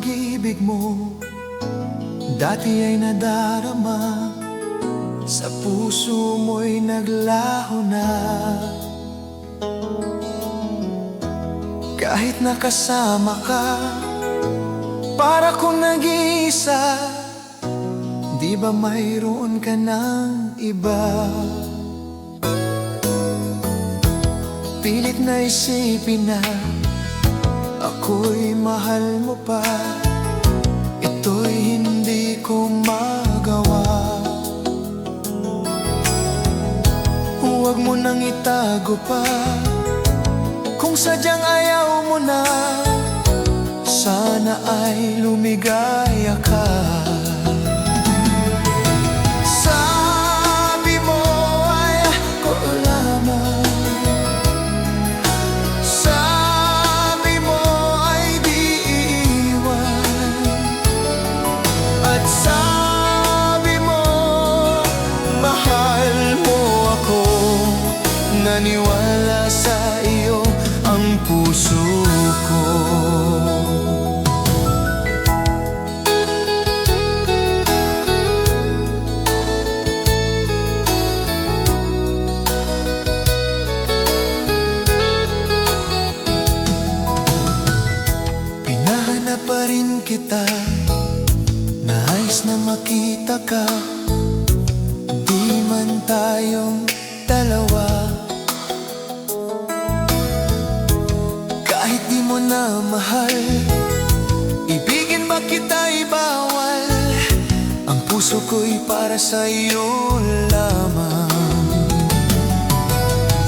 pag-ibig mo dati ay nadarama, sa puso mo'y naglaho na. Kahit nakasama ka, para kong nag-iisa, di ba mayroon ka ng iba? Pilit na isipin na ako'y mahal mo pa, ito'y hindi ko magawa. Huwag mo nang itago pa, kung sadyang ayaw mo na, sana ay lumigaya ka. Sabi mo ay ako lamang, sabi mo ay di iiwan, at sabi mo mahal mo ako. Naniwala sa iyo ang puso ko. Hinahanap pa rin kita, nais na makita ka, di man tayong dalawa. Kahit di mo na mahal, ibigin ba kita'y bawal, ang puso ko'y para sa iyo lamang.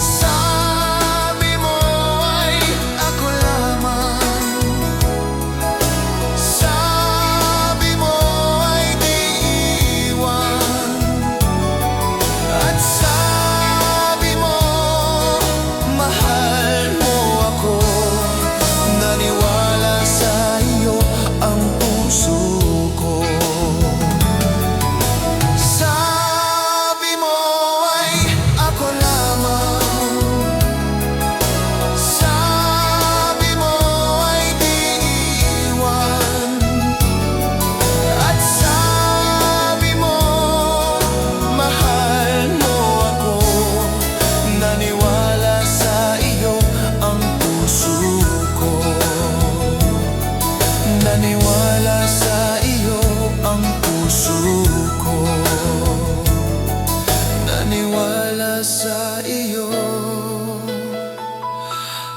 Sabi mo ay ako lamang, sabi mo ay di iwan, at sabi mo mahal mo ako. Naniwala sa iyo ang puso ko. Sabi mo ay ako lamang, sabi mo ay di iiwan, at sabi mo mahal mo ako. Naniwala sa iyo ang puso ko. Naniwala sa iyo ang puso ko. Naniwala sa iyo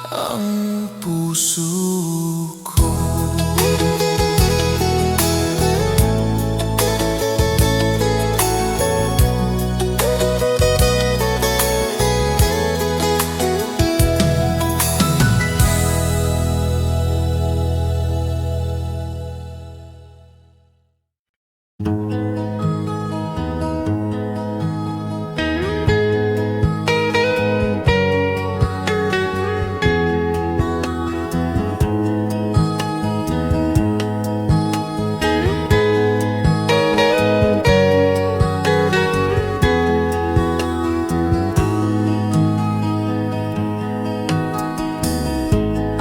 ang puso ko.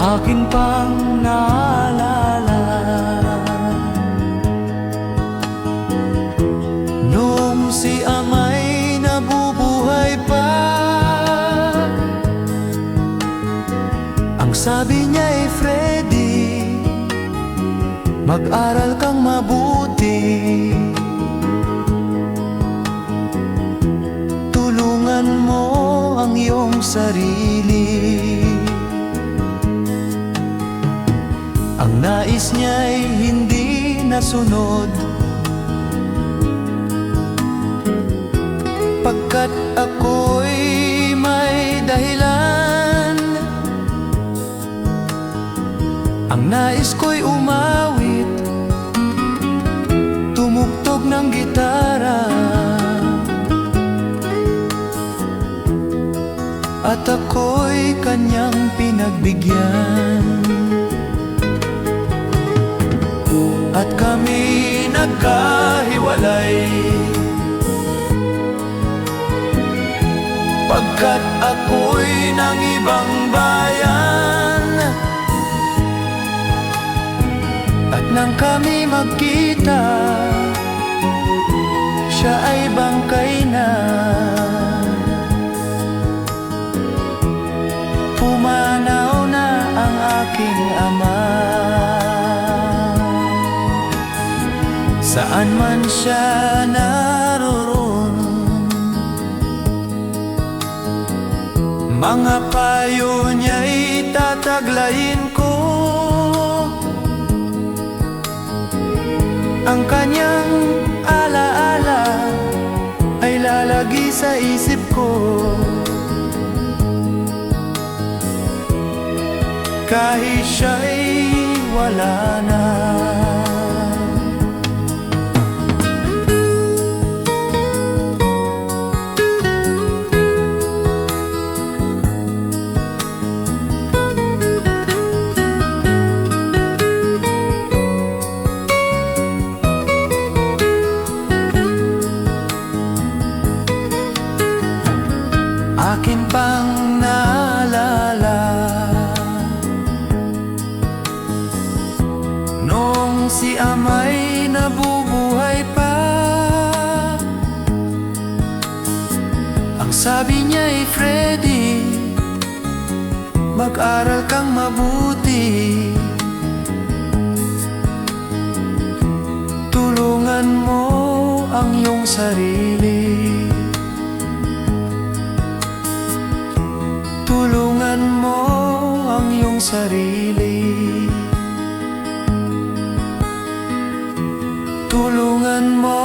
Akin pang naalala noong si ama'y nabubuhay pa, ang sabi niya'y Freddy, mag-aral kang mabuti, tulungan mo ang iyong sarili. Ang nais niya'y hindi nasunod, pagkat ako'y may dahilan. Ang nais ko'y umawit, tumugtog ng gitara, at ako'y kanyang pinagbigyan. At kami nagkahiwalay, pagkat ako'y ng ibang bayan, at nang kami magkita, siya ay bangkay na. Pumanaw na ang aking ama. Saan man siya naroon, mga payo niya'y tataglayin ko. Ang kanyang alaala ay lalagi sa isip ko, kahit siya'y wala na. Akin pang naalala noong si ama'y nabubuhay pa. Ang sabi niya'y, Freddy, mag-aral kang mabuti, tulungan mo ang iyong sarili. Tulungan mo ang iyong sarili. Tulungan mo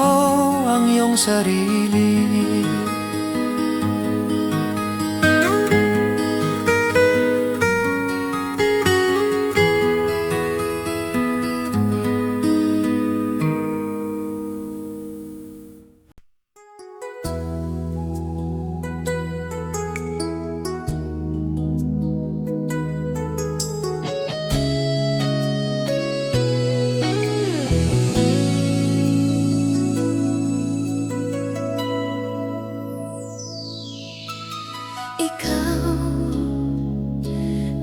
ang iyong sarili.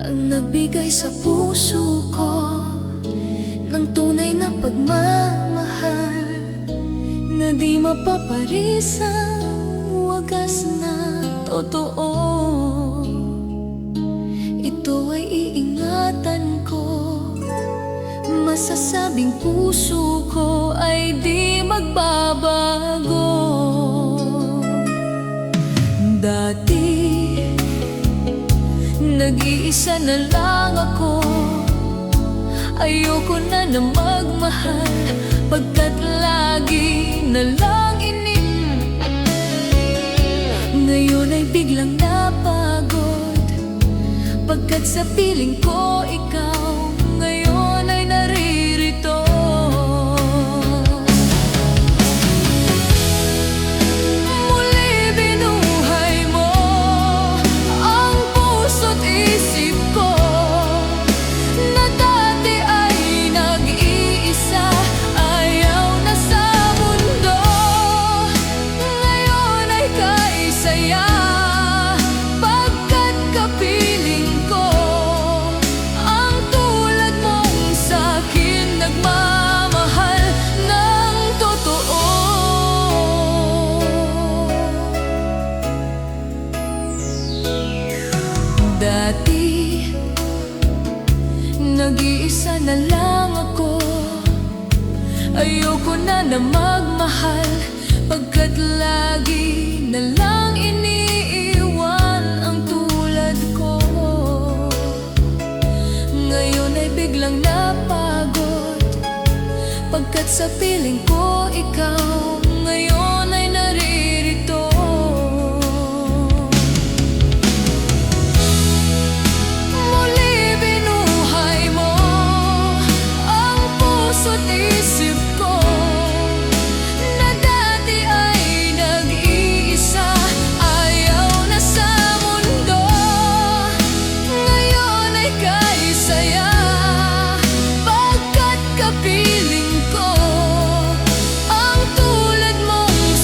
Nagbigay sa puso ko ng tunay na pagmamahal na di mapaparisan, wagas na totoo. Ito ay iingatan ko, masasabing puso ko ay di magbabago. Dati nag-iisa na lang ako, ayoko na magmahal, pagkat lagi na lang ngayon ay biglang napagod, pagkat sa piling ko ikaw ngayon ay naririto. Dati, nag-iisa na lang ako, ayoko na magmahal, pagkat lagi na lang iniiwan ang tulad ko. Ngayon ay biglang napagod, pagkat sa piling ko ikaw ngayon ay naririto. Kapiling ko ang tulad mong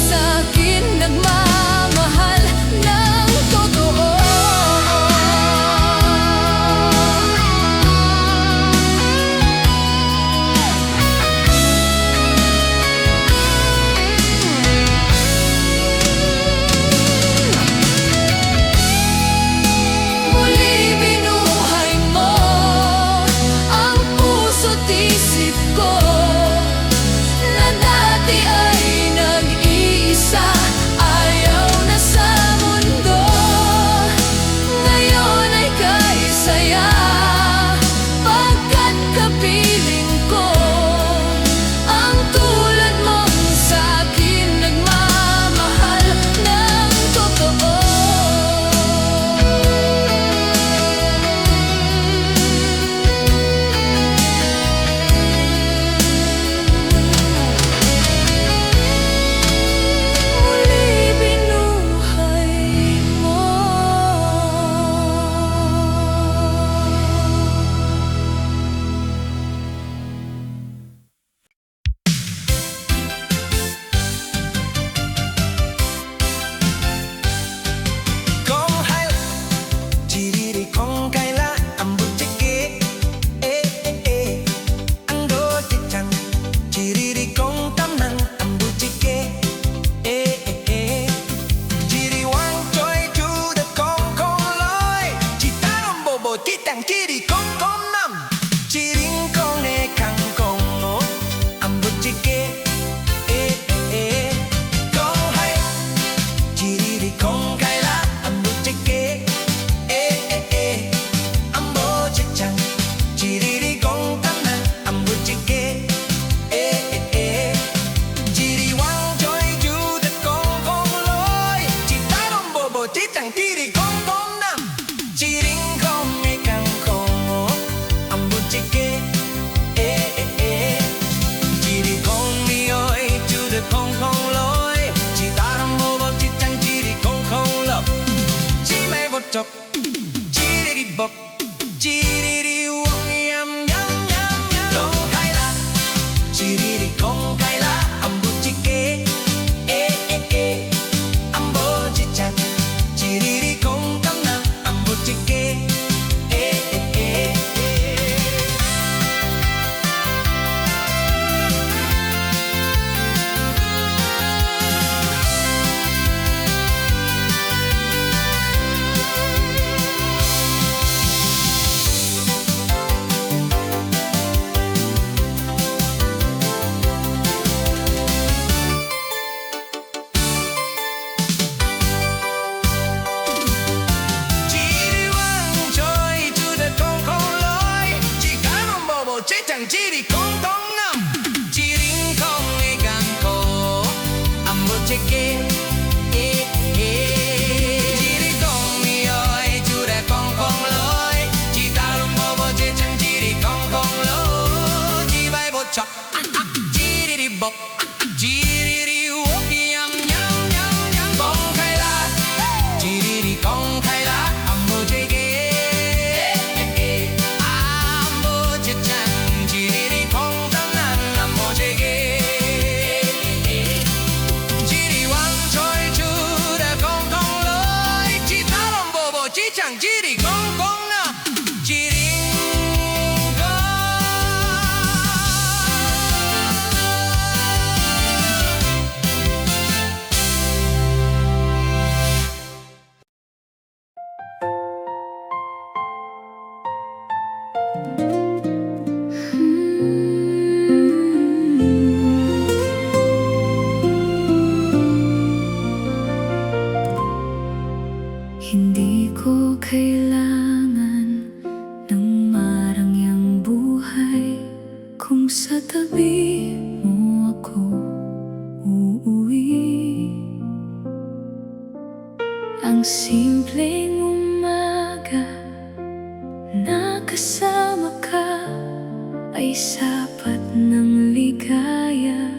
tabi mo ako uuwi. Ang simpleng umaga na kasama ka ay sapat ng ligaya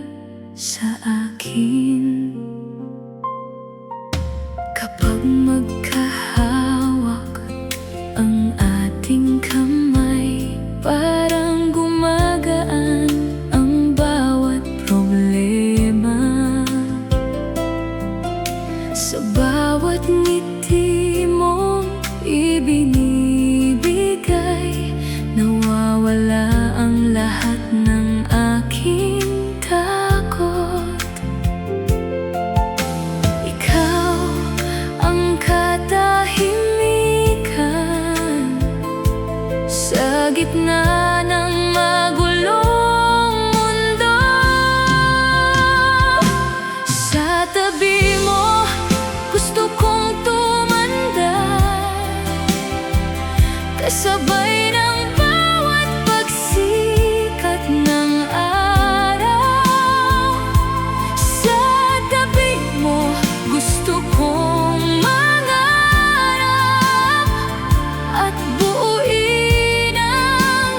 sa akin. Kapag magkahawak ang ating kamay, parang gumagaan ang bawat problema. Sa bawat ngiti mong ibinibigay, nawawala ang lahat ng aking takot. Ikaw ang katahimikan sa gitna ng magulong mundo. Sa tabi mo gusto kong tumanda, kasabay ng bawat pagsikat ng araw. Sa tabi mo gusto kong mangarap at buuin ang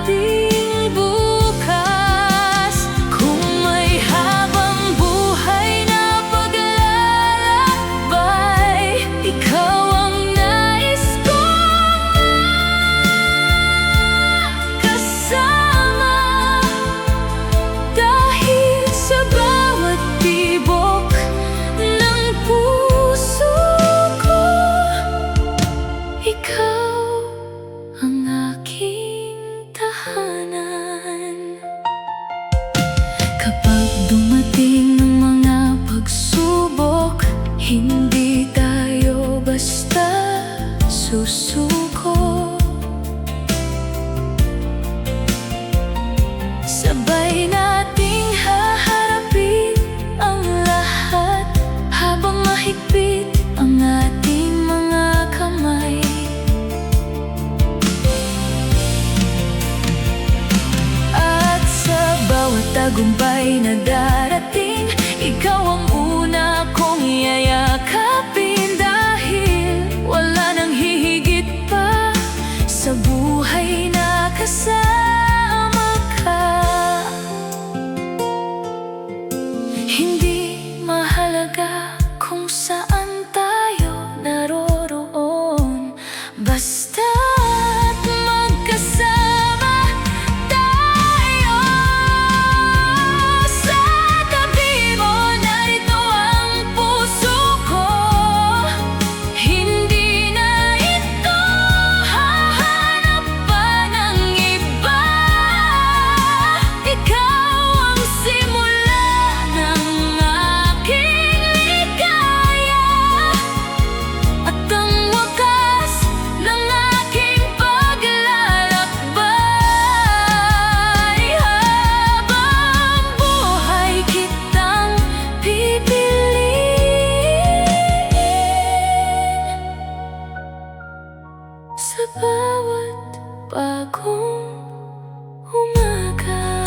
ating bukas. Kung may habang buhay na paglalakbay, ikaw ang nais kong kasama. Dahil sa bawat tibok ng puso ko, ikaw ang aking tahanan. Kapag dumating ang mga pagsubok, hindi tayo basta susuko. Sabay nating haharapin ang lahat habang mahigpit ang ating mga kamay. At sa bawat tagumpay na darating, ikaw ang una kong yayakapin. Dahil wala nang hihigit pa sa buhay na kasama ka. Hindi mahalaga kung saan tayo naroroon, basta't magkasama tayo. Sa tabi mo narito ang puso ko, hindi na ito hahanap pa ng iba. Ikaw ang simula ng aking ligaya at ang wakas ng aking paglalakbay. Habang buhay kitang pipiliin sa bawat bagong umaga.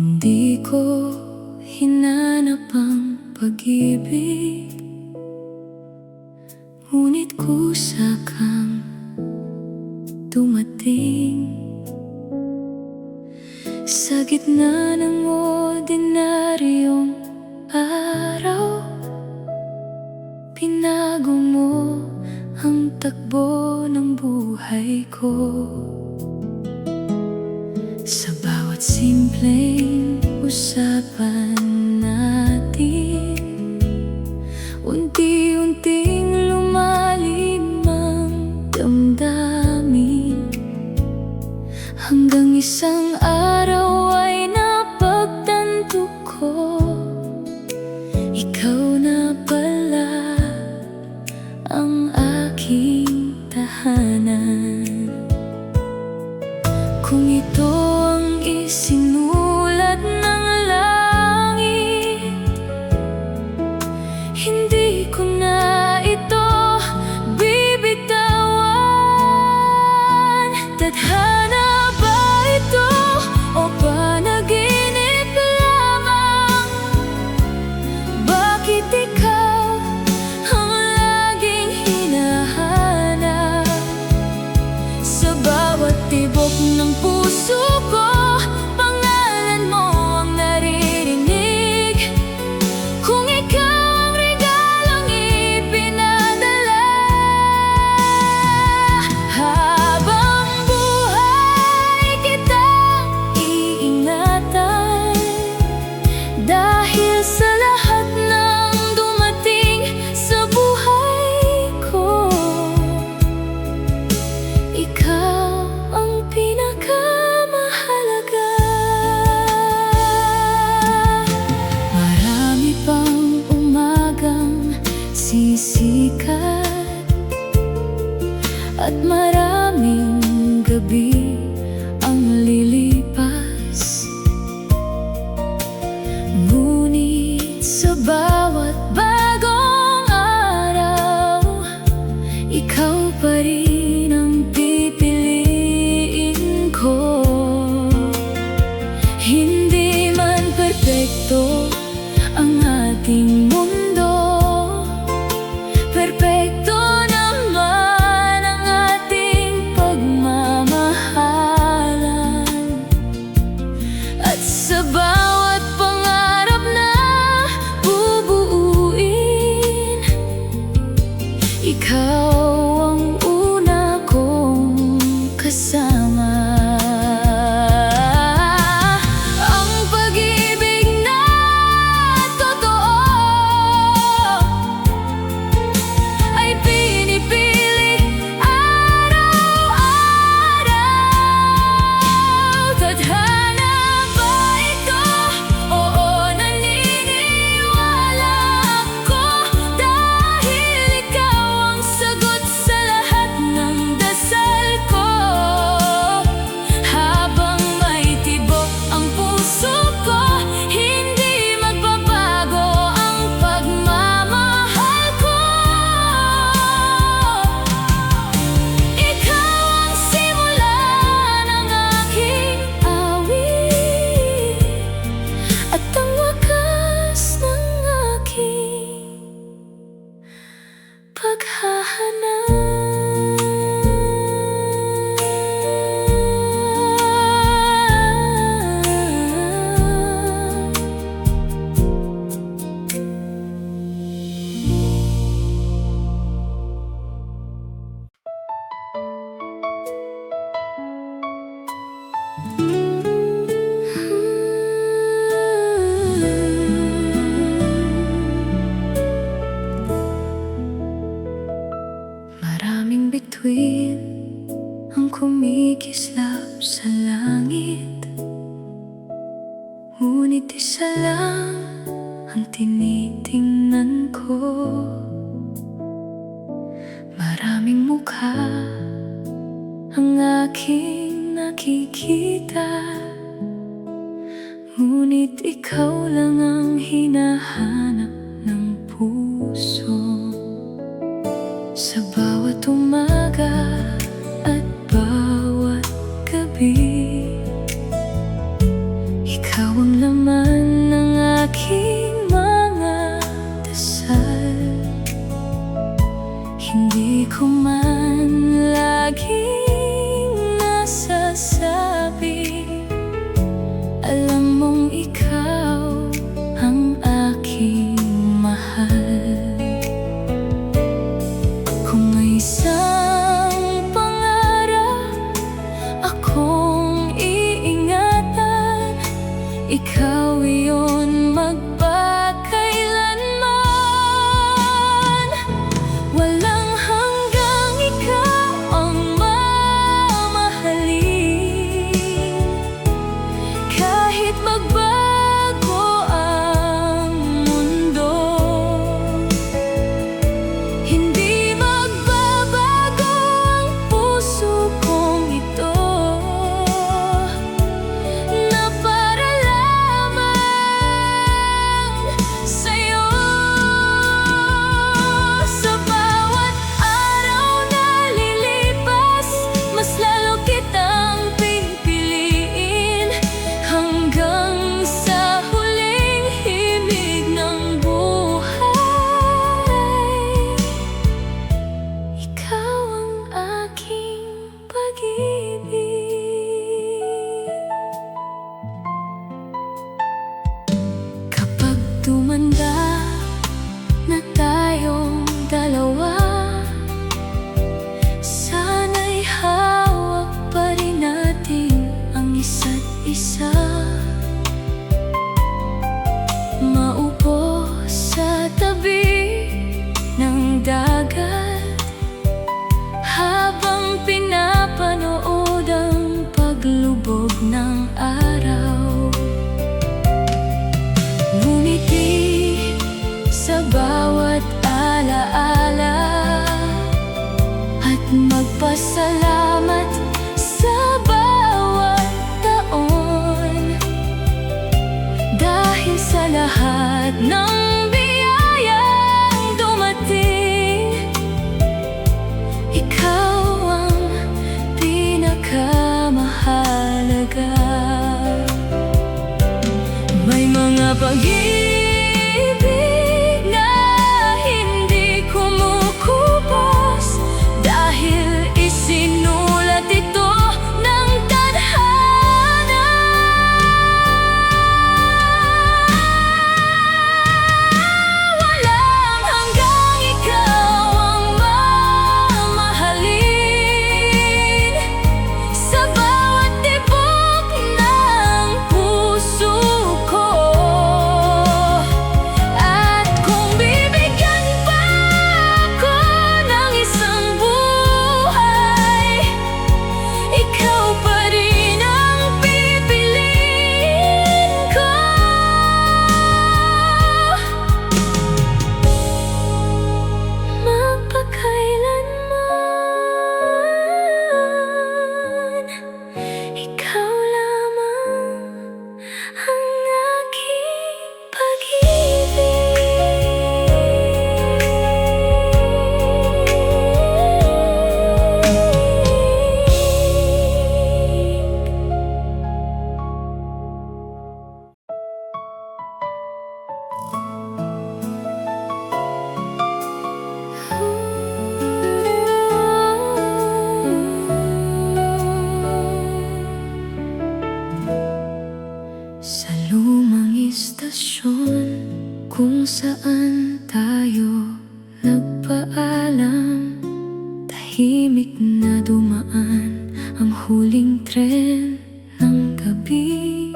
Hindi ko hinanap ang pag-ibig, ngunit kusa kang dumating. Sa gitna ng ordinaryong araw, pinago mo ang takbo ng buhay ko. Sa bawat simpleng usapan natin, unti-unting lumalim ang damdamin, hanggang isang araw ay napagtanto ko, ikaw na pala sisikat at maraming gabi ang lilipas. Ngunit sa bawat bagong araw, ikaw pa rin ang pipiliin ko. Hindi man perpekto ang ating mundo, perpekto naman ang ating pagmamahalan. At sa bawat pangarap na bubuuin, ikaw ang una kong kasama. Ang pag-ibig na totoo ay pinipili araw-araw. Tadhana ba ito? Oo, naniniwala ako, dahil ikaw ang sagot sa lahat ng dasal ko. Habang may tibok ang puso ko, hindi magbabago ang pagmamahal ko. Ikaw ang simula ng aking awit at ang wakas ng aking paghahanap. Maraming bituin ang kumikislap sa langit, ngunit isa lang ang tinitingnan ko. Maraming mukha ang aking nakikita, ngunit ikaw lang ang hinahanap ng puso. Sa bawat umaga at bawat gabi, ikaw ang laman ng aking mga dasal. Hindi ko man laging nasasabi, alam mong ikaw ang aking mahal. Kung may isang pangarap akong iingatan, ikaw iyon magpakailanman. Walang hanggang Pasalamat sa bawat taon, dahil sa lahat ng biyayang dumating, ikaw ang pinakamahalaga. May mga pag-ibig na hindi kumukupos, dahil isinulat ito ng tadhana. Walang hanggang ikaw ang mamahalin sa bawat tibok ng puso ko. At kung bibigyan pa ako ng isang buhay, ikaw pa rin ang pipiliin ko. Magpakailanman, ikaw lamang ang aking pag-ibig. Sa lumang istasyon kung saan tayo nagpaalam, tahimik na dumaan ang huling tren ng gabi.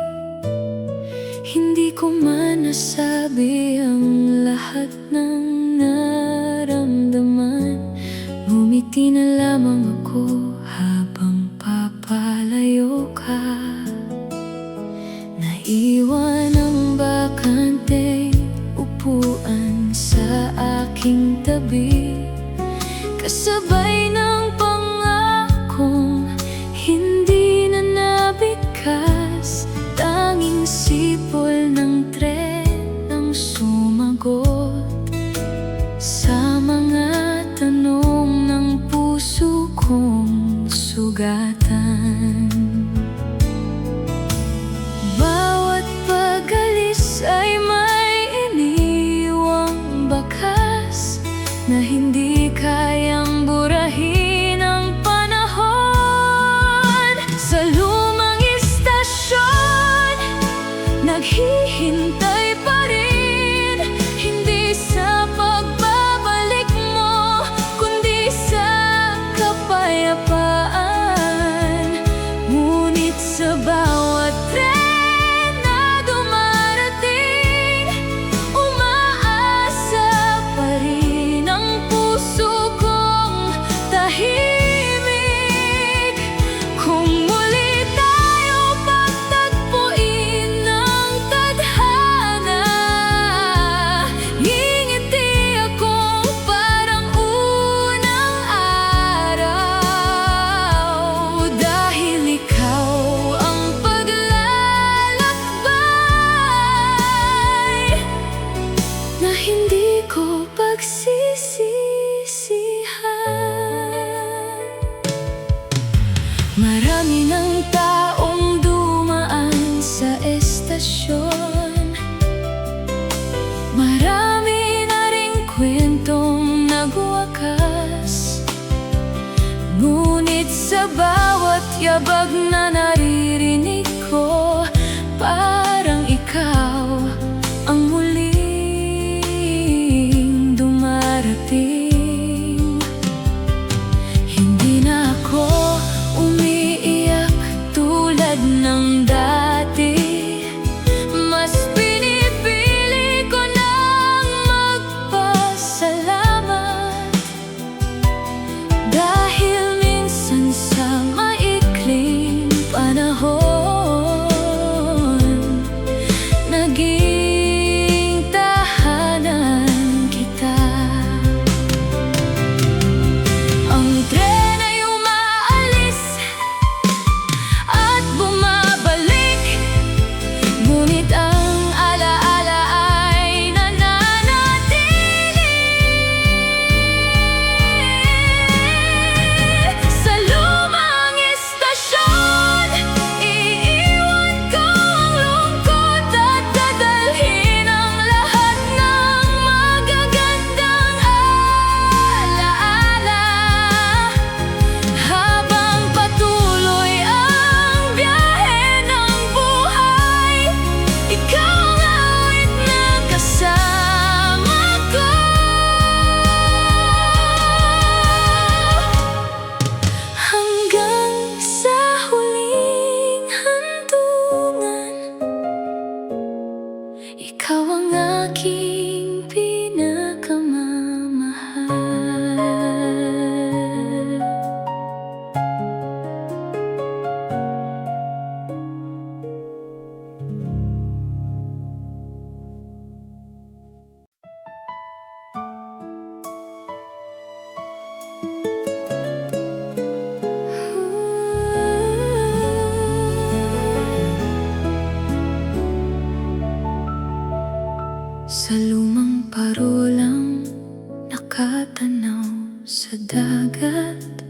Hindi ko man nasabi ang lahat ng naramdaman, ngumiti na lamang ako habang papalayo ka. Naiwan ang bakanteng upuan sa aking tabi, kasabay ng pangakong hindi na nabigkas. Tanging sipol ng tren ang sumagot sa mga tanong ng puso kong sugatan. Bawat pag-alis ay may iniwang bakas na hindi kayang burahin ng panahon. Sa lumang istasyon, naghihintay pa rin, hindi sa pagbabalik mo, kundi sa kapayapaan. Ngunit sa bawat tren na dumarating, umaasa pa rin ang puso kong tahimik. Kung muli tayo pagtagpuin ng tadhana, ngingiti akong parang unang araw, dahil ikaw ang paglalakbay na hindi ko pagsisisihan. Marami ng taong dumaan sa estasyon, marami na ring kwentong nagwakas. Ngunit sa bawat yabag na naririnig ko, parang ikaw ang muling dumarating. Hindi na ako umiiyak tulad ng dati, mas pinipili ko nang magpasalamat, dahil minsan sa maikling panahon makatanaw sa dagat.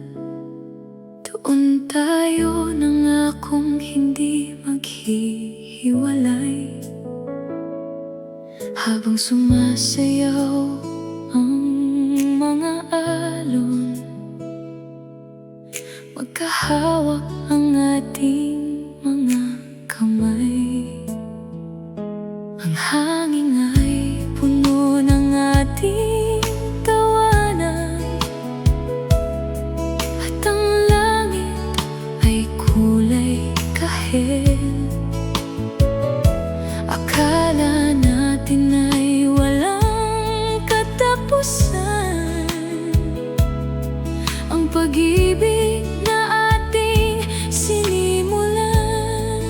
Doon tayo nangakong hindi maghihiwalay, habang sumasayaw ang mga alon. Magkahawak ang ating mga kamay. Ang hangin ay puno ng ating tawanan, at ang langit ay kulay kahel. Akala natin ay walang katapusan ang pag-ibig na ating sinimulan.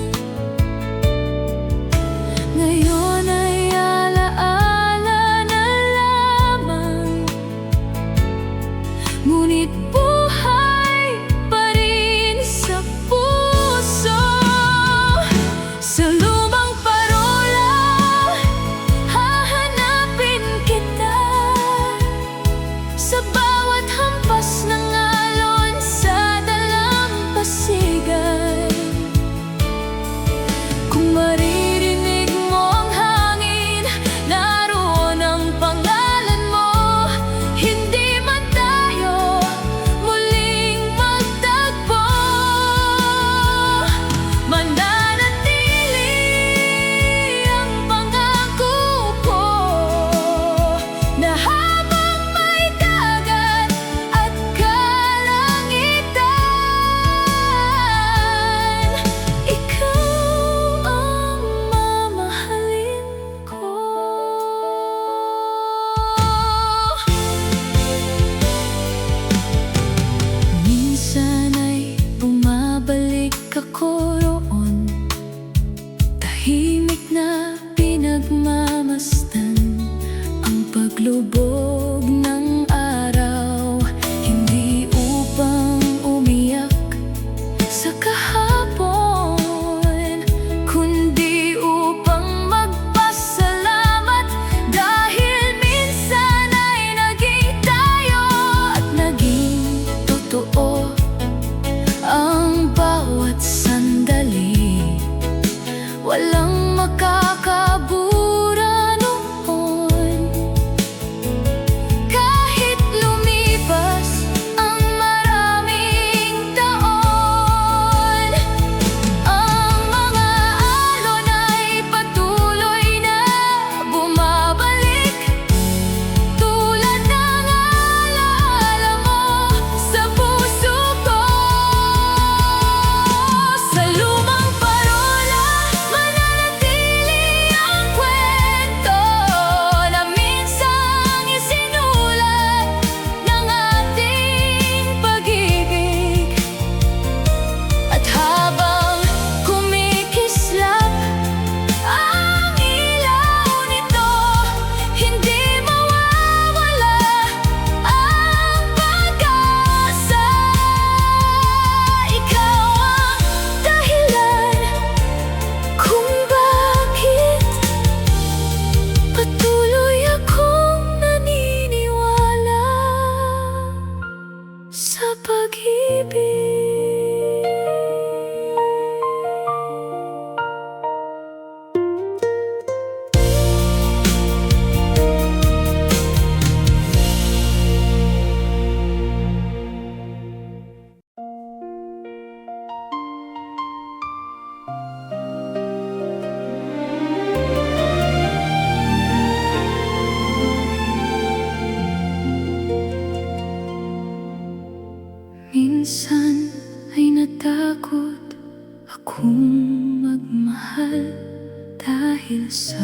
Ngayon ay alaala na lamang, ngunit buhay pa rin sa puso. Sa lumang parola, hahanapin kita. Sa bawat hampas ng alon sa dalampasigan, kung maririnig mo ang hangin, naroon ang pangalan mo. Hindi man tayo muling magtagpo, mananatili ang pangako ko na habang may dagat at kalangitan, ikaw ang mamahalin ko. Minsan ay bumabalik ako roon, tahimik na pinagmamasdan ang paglubog ng araw. Hindi upang umiyak sa kahapon, kundi upang magpasalamat dahil minsan ay naging tayo at naging totoo ang bawat sandali. Walang makakabura noon, kahit lumipas ang maraming taon. Ang mga alon ay patuloy na bumabalik, tulad ng alaala mo sa puso ko. Sa lumang parola, mananatili ang kwento na minsang isinulat ng ating pag-ibig. At habang kumikislap ang ilaw nito, hindi mawawala ang pag-asa. Ikaw ang dahilan kung bakit patuloy akong naniniwala sa pag-ibig. Minsan ay natakot akong magmahal dahil sa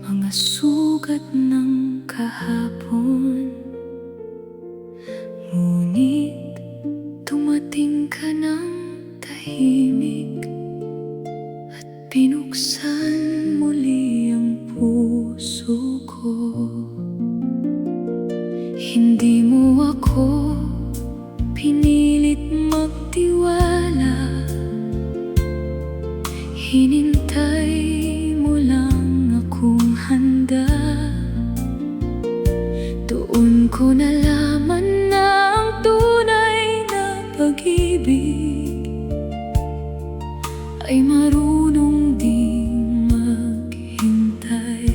mga sugat ng kahapon. Ngunit dumating ka ng tahimik at binuksan muli ang puso ko. Hindi mo ako pinilit magtiwala, hinintay mo lang akong handa. Doon ko nalaman na ang tunay na pag-ibig ay marunong ding maghintay.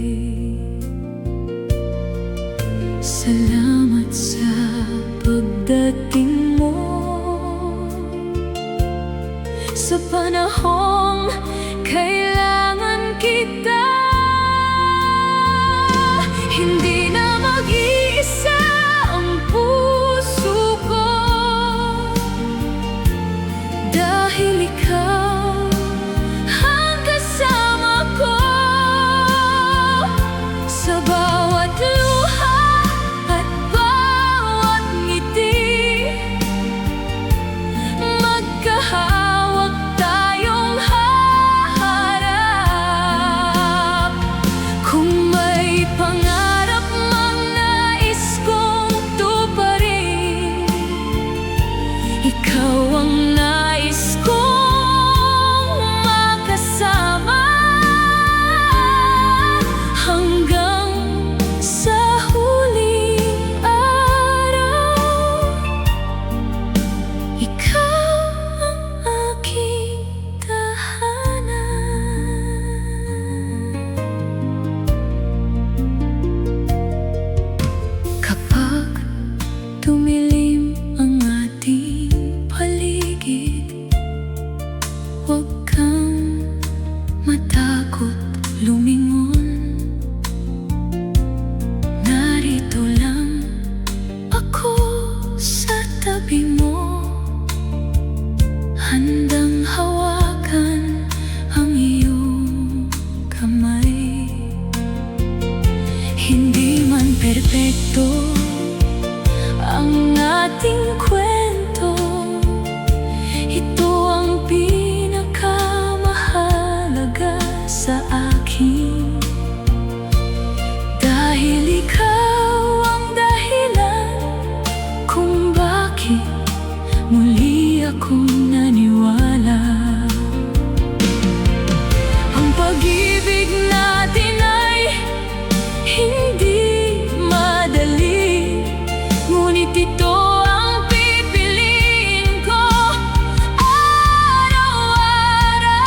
Salamat sa pagdating mo sa panahong kailangan kita. Hindi na mag-iisa ang puso ko, dahil ikaw ang kasama ko. Sa bawat luha at bawat ngiti, magkahawak tayong haharap. Kung may pangarap mang nais kong tuparin, ikaw ang nais kong makasama hanggang sa huling araw. Ikaw ang aking tahanan. Kapag tumilim ang ating paligid, huwag kang matakot lumingon. Narito lang ako sa tabi mo, handang hawakan ang iyong kamay. Hindi man perpekto ang ating kwento, ito ang pinakamahalaga sa akin. Dahil ikaw ang dahilan kung bakit muli akong naniwala. Ang pag-ibig natin ay hindi madali, ngunit ito ang pipiliin ko araw-araw.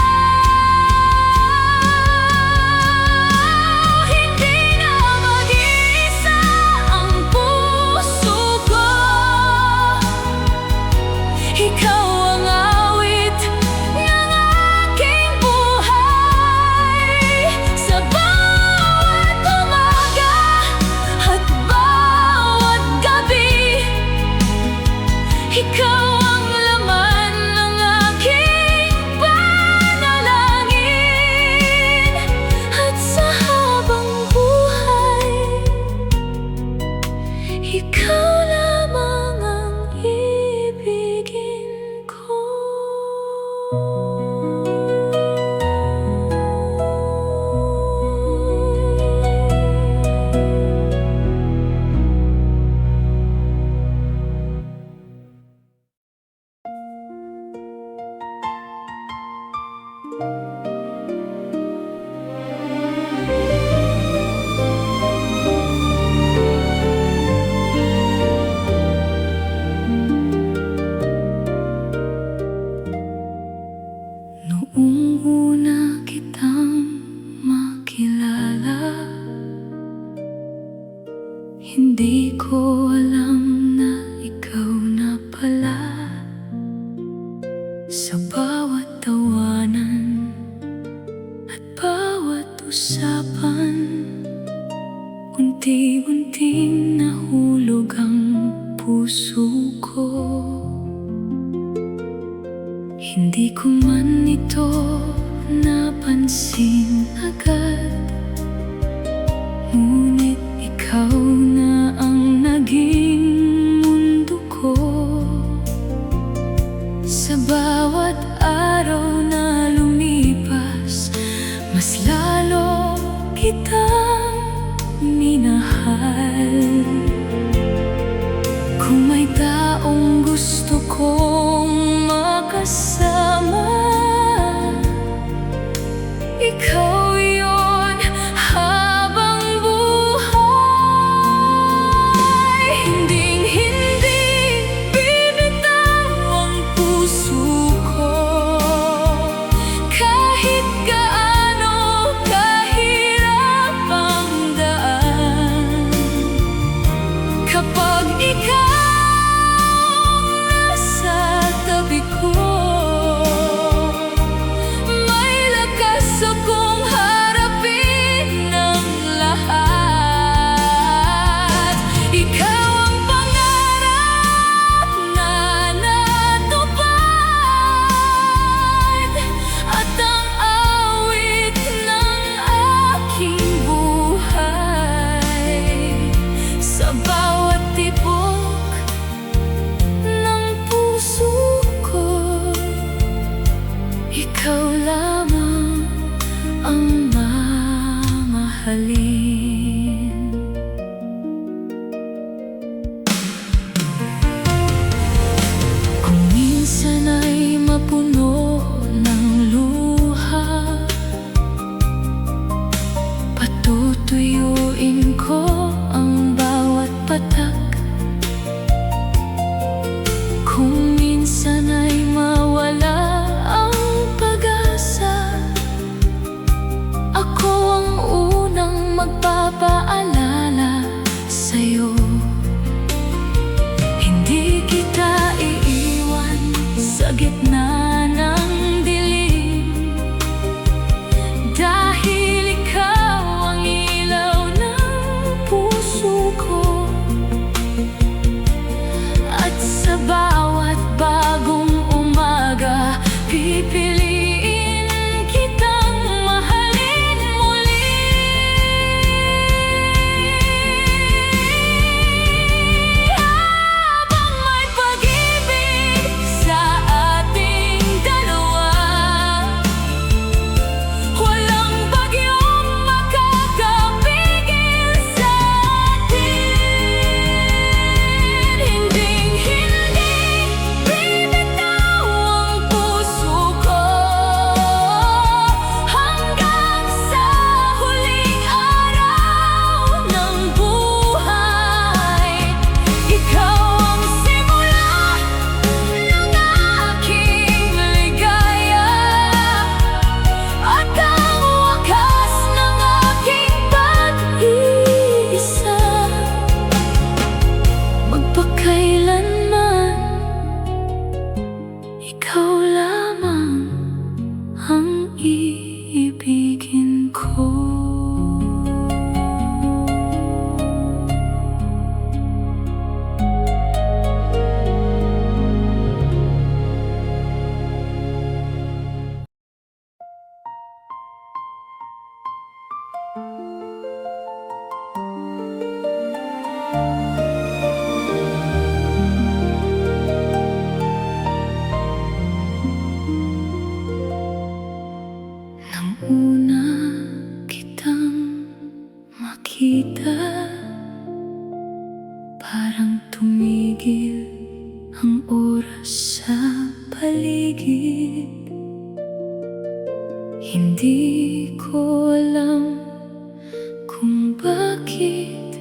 Hindi na mag-iisa ang puso ko, ikaw ang awit ng aking buhay. Sa bawat umaga at bawat gabi, ikaw ang laman ng aking panalangin. At sa habang buhay, ikaw lamang ang ibigin ko. Noong una kitang makilala, hindi ko alam na ikaw na pala. Sa bawat tawanan at bawat usapan, unti-unting nahulog ang puso ko. Hindi ko man ito napansin agad, ngunit ikaw na ang naging mundo ko. Sa bawat araw na lumipas, mas lalo kitang minahal. Kung may taong gusto kong makasama, ikaw yun habang buhay. tibok ng puso ko. Ikaw lamang ang mamahalin. Kung minsan ay mapuno ng luha, patutuyuin ko ang bawat patak. Kung minsan ay mawala ang pag-asa, ako ang unang magpapaalala sa'yo. Hindi kita iiwan sa gitna ng dilim, dahil ikaw ang ilaw ng puso ko. At sa bawat bagong umaga, pipiliin kitang mahalin muli. Habang may pag-ibig sa ating dalawa, walang bagyong makakapigil sa atin. Hinding-hindi bibitaw ang puso ko, hanggang sa huling araw ng buhay. Ikaw ang simula ng aking ligaya, at ang wakas ng aking pag-iisa. Magpakailanman, ikaw lamang ang iibigin ko. Nang una kitang makita, parang tumigil ang oras sa paligid. Hindi ko alam kung bakit,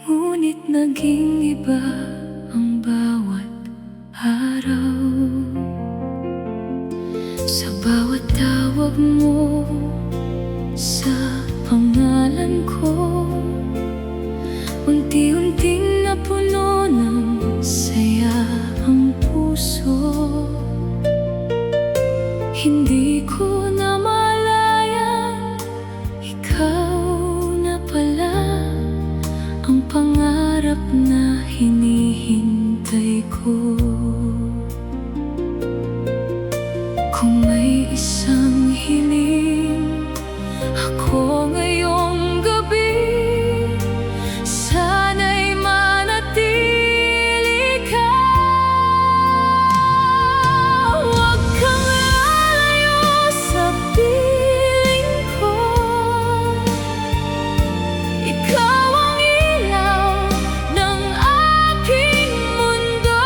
ngunit naging iba ang bawat araw. Sa bawat tawag mo sa pangalan ko, unti-unting napuno ng saya ang puso. Hindi ko na malayan, ikaw na pala ang pangarap na hinihintay ko. Kung may isang hiling ako ngayong gabi, sana'y manatili ka. Huwag kang lalayo sa piling ko, ikaw ang ilaw ng aking mundo.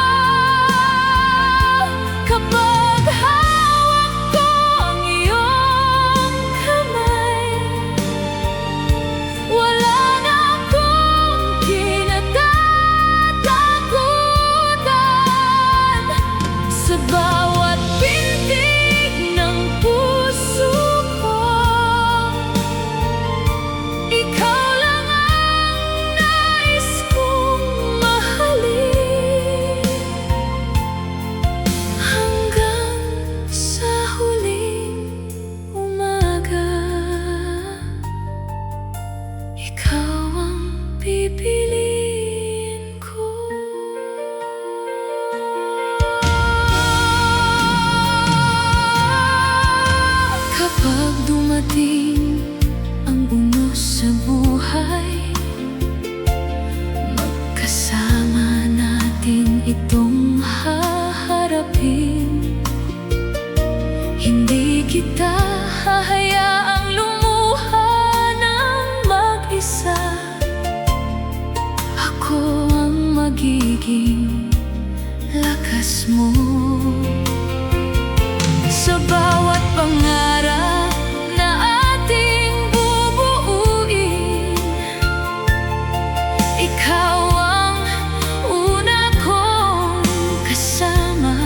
hahayaang lumuha ng mag-isa. Ako ang magiging lakas mo. Sa bawat pangarap na ating bubuuin, ikaw ang una kong kasama.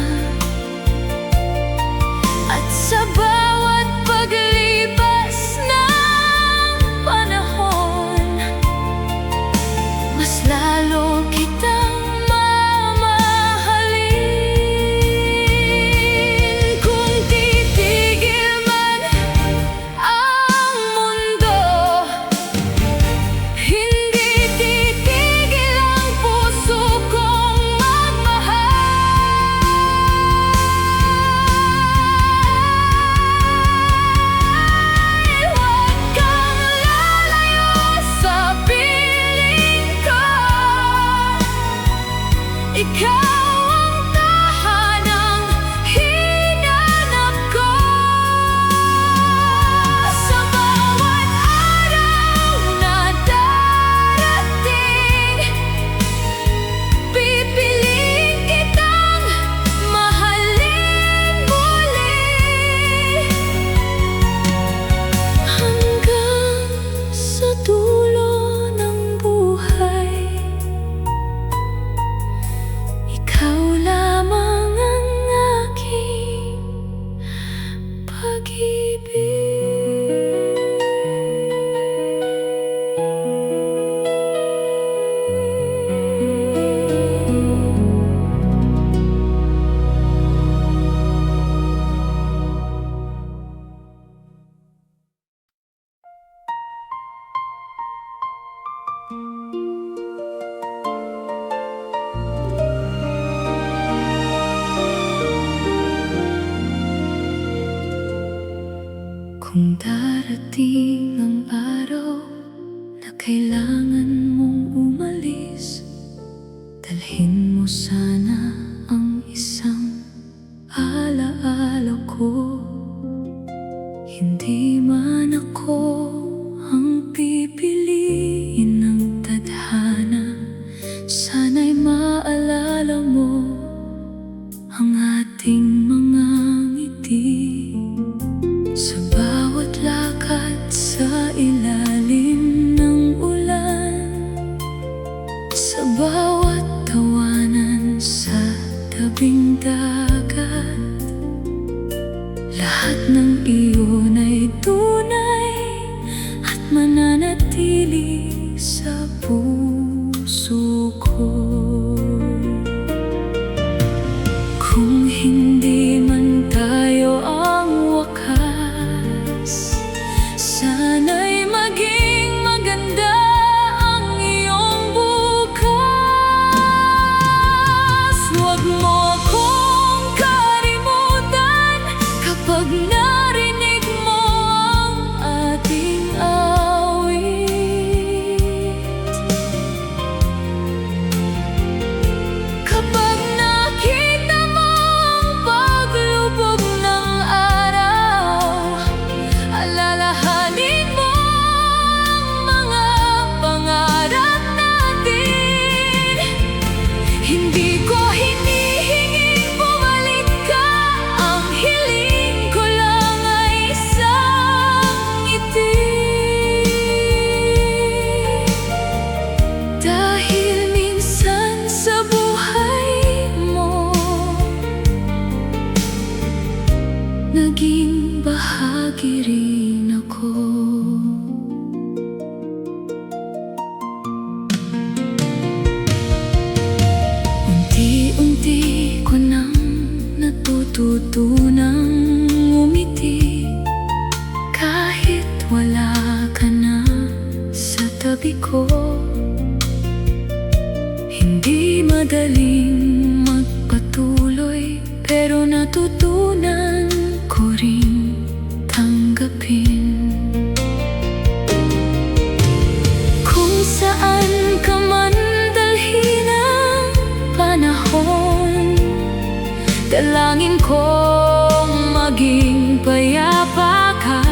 At sa bawat paglipas ng panahon, mas lalo kitang mamahalin. Kung titigil man ang mundo, hindi titigil ang puso kong magmahal. Huwag kang lalayo sa piling ko. Ikaw ang tahanang hinanap ko. Sa bawat araw na darating, pipiliin kitang mahalin muli. Hanggang sa dulo ng buhay, ikaw lamang ang aking pag-ibig. Kung darating ang araw na kailangan mong umalis, dalhin mo sana ang isang alaala ko. Hindi man ako ang pipiliin ng tadhana, sana'y maalala mo ang ating mga ngiti. Sa bawat lakad sa ilalim ng ulan, sa bawat tawanan sa tabing dagat, lahat ng iyon ay tunay at mananatili sa puso ko. Kung hindi man tayo ang wakas, sana'y maging maganda ang iyong bukas. Huwag mo akong kalimutan kapag narinig mo ang ating awit. Kapag nakita mo ang paglubog ng araw, alalahanin mo ang mga pangarap natin. Hindi ko hinihinging bumalik ka, ang hiling ko lang ay isang ngiti. Dahil minsan sa buhay mo, naging bahagi rin ako. Unti-unti ko nang natututunang umiti, kahit wala ka na sa tabi ko. Hindi madaling magpatuloy, pero natutunan ko rin tanggapin. Kung saan ka man dalhin ang panahon, dalangin kong maging payapa ka.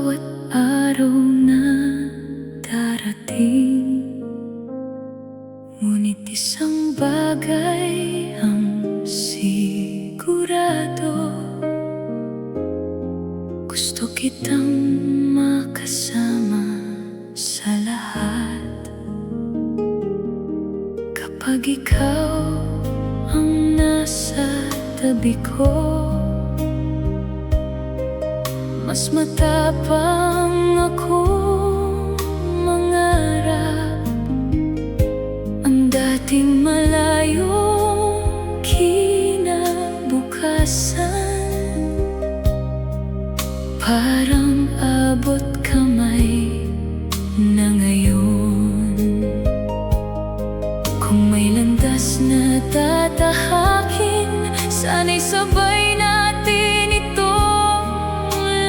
bawat araw na darating, ngunit isang bagay ang sigurado: gusto kitang makasama sa lahat. Kapag ikaw ang nasa tabi ko, mas matapang akong mangarap. Ang dating malayong kinabukasan, parang abot kamay na ngayon. Kung may landas na tatahakin, sana'y sabay natin itong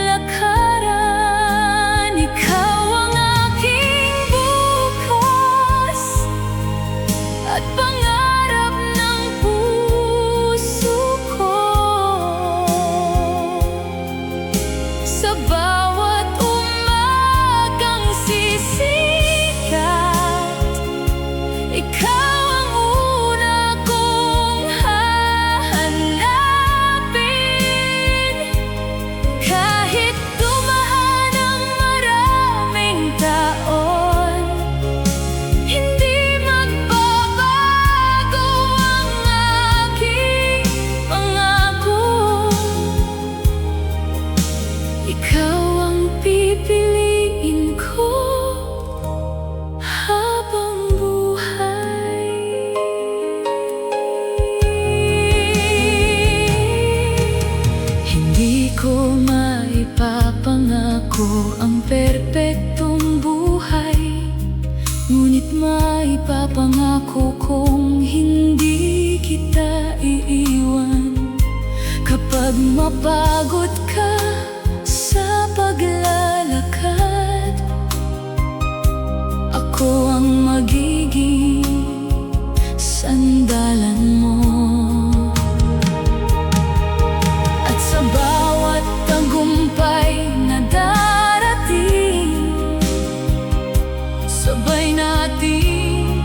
lakaran. Ikaw ang aking bukas at pangarap ng puso ko. Sa bawat umagang sisikat, ikaw ang una kong hahanapin. Kahit dumaan ang maraming taon, hindi magbabago ang aking pangako. Ikaw ang pipiliin ko habang buhay. Hindi ko maipapangako ang perpektong buhay, ngunit maipapangako kong hindi kita iiwan. Kapag mapagod ka sa paglalakad, ako ang magiging sandalan mo. At sa bawat tagumpay na darating, sabay nating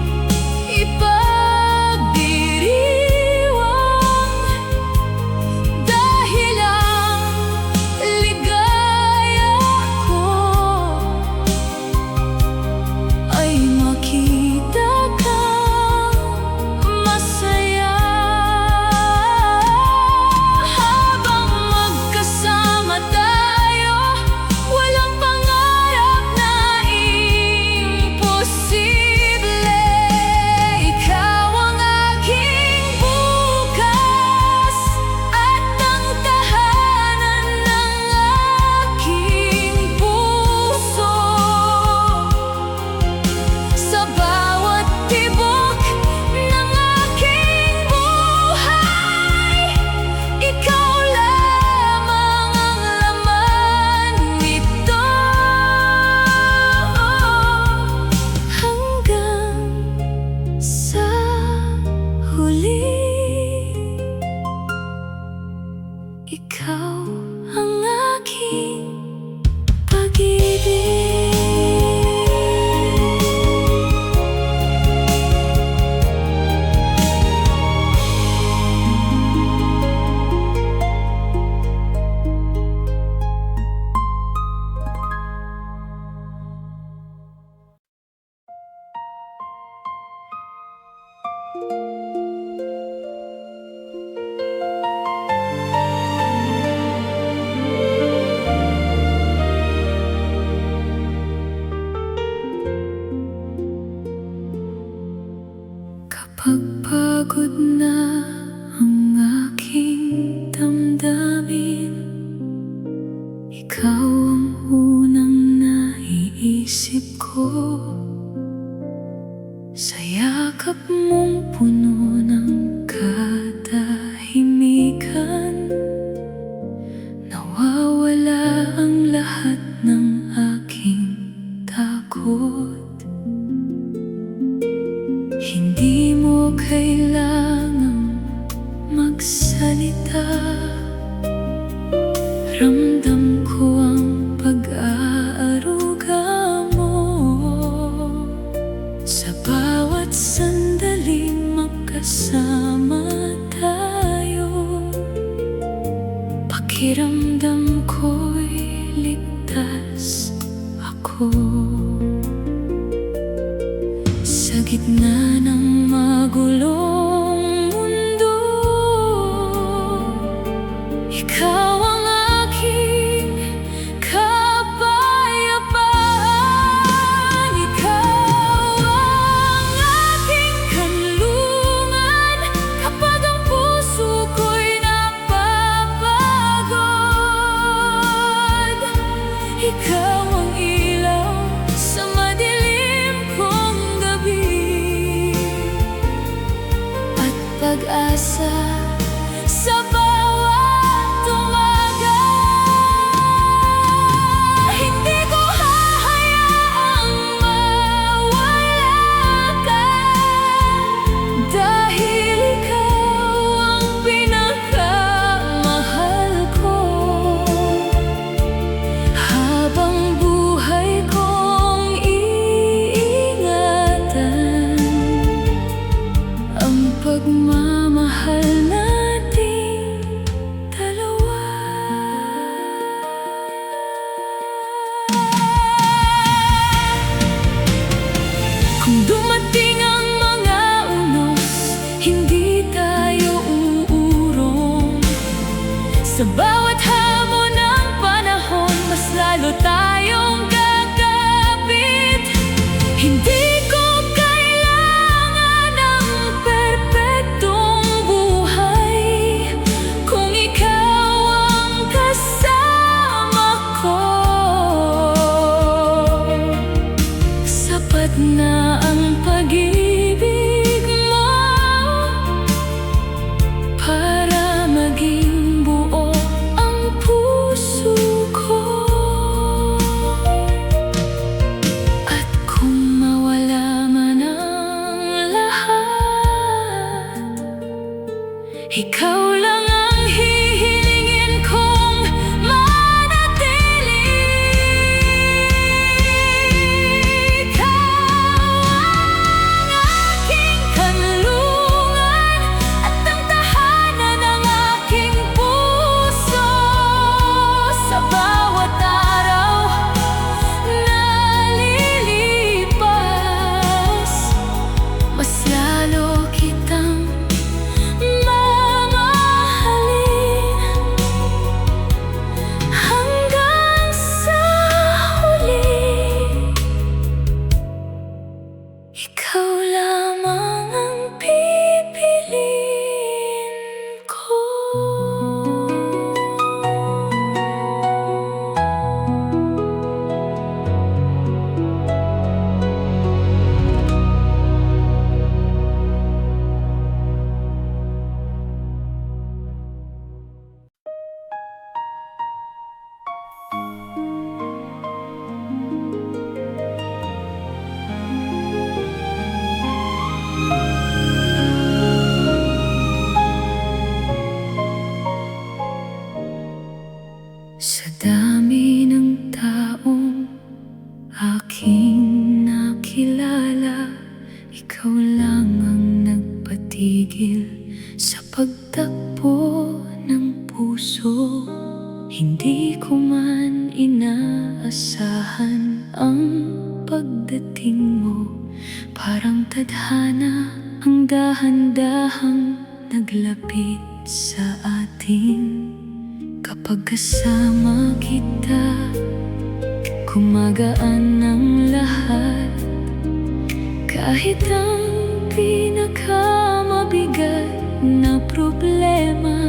ipagdiriwang. Dahil ang ligaya ko ay makita kang masaya. Habang magkasama tayo, walang pangarap na imposible. Ikaw ang aking bukas at ang tahanan ng aking puso. Sa bawat tibok ng aking buhay, ikaw lamang ang laman nito. Hanggang sa huli, ikaw ang aking pag-ibig. Kapag pagod na ang aking damdamin, ikaw ang unang naiisip ko. Sa yakap mong puno ng katahimikan, nawawala ang lahat ng aking takot. Hindi mo kailangang magsalita, ramdam ko ang pag-asa. ko. Sa gitna ng magulong mundo, ikaw ang aking kapayapaan. Ikaw ang aking kanlungan kapag ang puso ko'y napapagod. Ikaw ang ilaw sa madilim kong gabi at pag-asa sa bawat umaga. Hindi ko hahayaang mawala ka, dahil ikaw ang pinakamahal ko. Habang buhay kong iingatan ang pagmamahal nating dalawa. Kung dumating ang mga unos, hindi tayo uurong. Sa bawat hamon ng panahon, mas lalo tayong kakapit. Hindi ko kailangan ng perpektong buhay kung ikaw ang kasama ko. Sapat na ang pag-ibig mo para maging buo ang puso ko. At kung mawala man ang lahat, ikaw lang ang hihilingin kong manatili. Ikaw ang aking kanlungan at ang tahanan ng aking puso. Sa bawat araw na lilipas, mas lalo kitang mamahalin hanggang sa huli. Ikaw lamang ang pipiliin ko. Sa dami ng taong aking nakilala, ikaw lang ang nagpatigil sa pagtakbo ng puso. Hindi ko man inaasahan ang pagdating mo, parang tadhana ang dahan-dahang naglapit sa atin. Kapag kasama kita, gumagaan ang lahat. Kahit ang pinakamabigat na problema,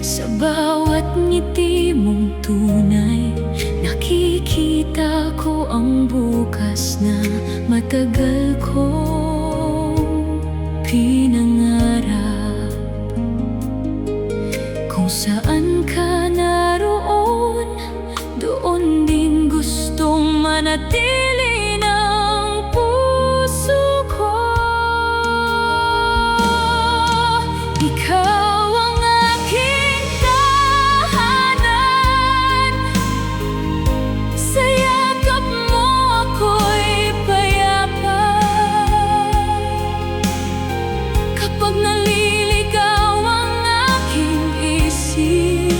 sa bawat ngiti mong tunay, nakikita ko ang bukas na matagal kong pinangarap. Kung saan ka naroon, doon din gustong manatili ng puso ko. Ikaw ang aking tahanan, sa yakap mo ako'y payapa. Kapag naliligaw ang aking isip,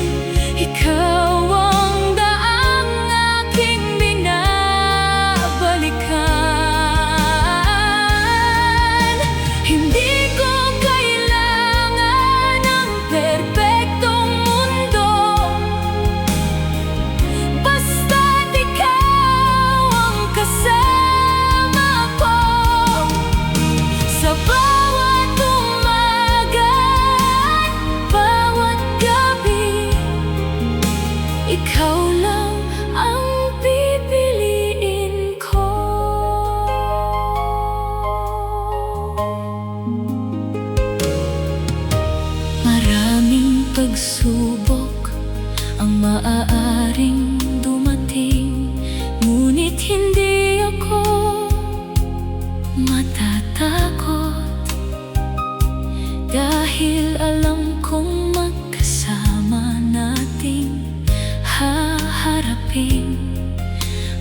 ikaw ang daang aking binabalik.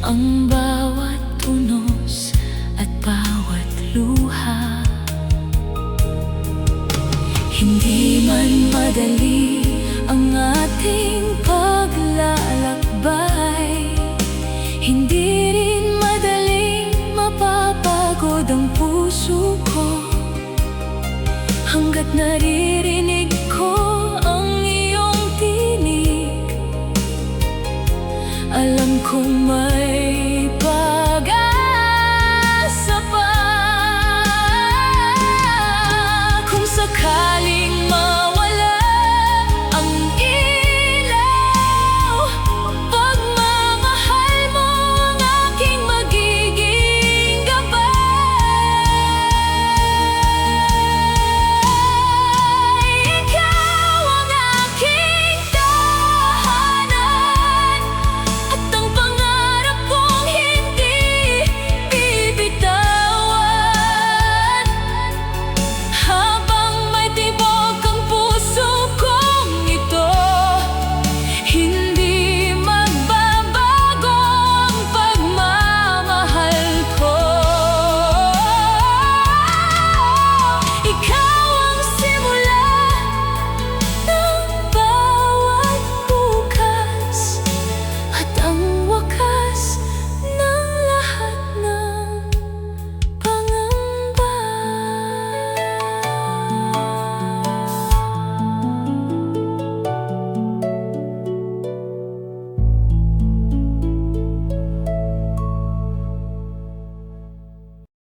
ang bawat unos at bawat luha. Hindi man madali ang ating paglalakbay, hindi rin madaling mapapagod ang puso ko, hanggat naririnig ko ang iyong tinig. Alam kong may